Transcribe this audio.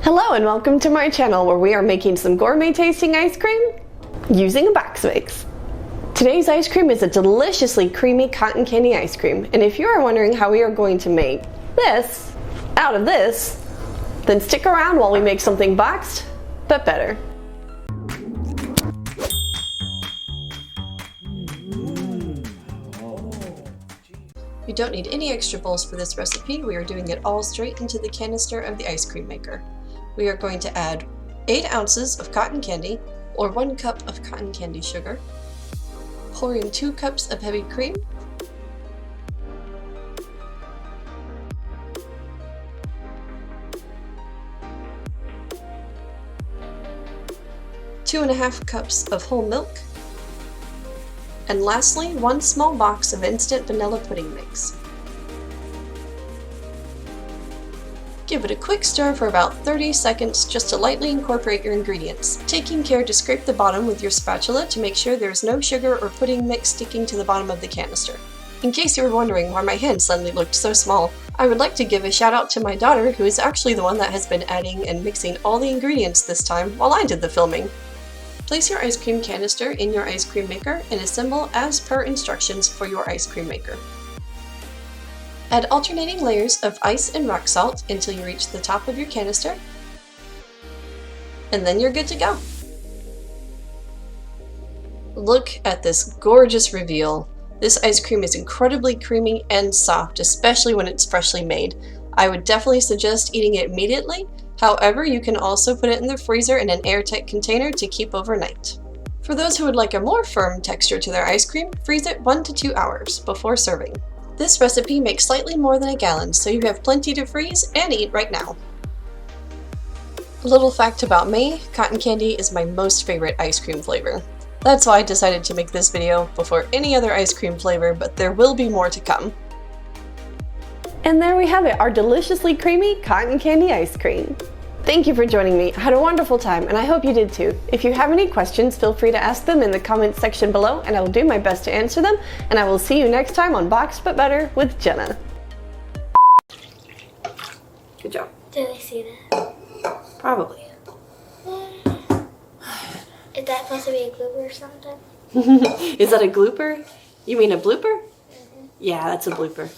Hello and welcome to my channel where we are making some gourmet tasting ice cream using a box mix. Today's ice cream is a deliciously creamy cotton candy ice cream, and if you are wondering how we are going to make this out of this, then stick around while we make something boxed but better. You don't need any extra bowls for this recipe. We are doing it all straight into the canister of the ice cream maker. We are going to add 8 ounces of cotton candy, or 1 cup of cotton candy sugar, pour in 2 cups of heavy cream, two and a half cups of whole milk, and lastly, 1 small box of instant vanilla pudding mix. Give it a quick stir for about 30 seconds just to lightly incorporate your ingredients, taking care to scrape the bottom with your spatula to make sure there is no sugar or pudding mix sticking to the bottom of the canister. In case you were wondering why my hand suddenly looked so small, I would like to give a shout out to my daughter, who is actually the one that has been adding and mixing all the ingredients this time while I did the filming. Place your ice cream canister in your ice cream maker and assemble as per instructions for your ice cream maker. Add alternating layers of ice and rock salt until you reach the top of your canister, and then you're good to go. Look at this gorgeous reveal. This ice cream is incredibly creamy and soft, especially when it's freshly made. I would definitely suggest eating it immediately. However, you can also put it in the freezer in an airtight container to keep overnight. For those who would like a more firm texture to their ice cream, freeze it 1 to 2 hours before serving. This recipe makes slightly more than a gallon, so you have plenty to freeze and eat right now. A little fact about me, cotton candy is my most favorite ice cream flavor. That's why I decided to make this video before any other ice cream flavor, but there will be more to come. And there we have it, our deliciously creamy cotton candy ice cream. Thank you for joining me. I had a wonderful time, and I hope you did too. If you have any questions, feel free to ask them in the comments section below, and I will do my best to answer them. And I will see you next time on Boxed But Better with Jenna. Good job. Did I see that? Probably. Is that supposed to be a blooper or something? Is that a glooper? You mean a blooper? Mm-hmm. Yeah, that's a blooper.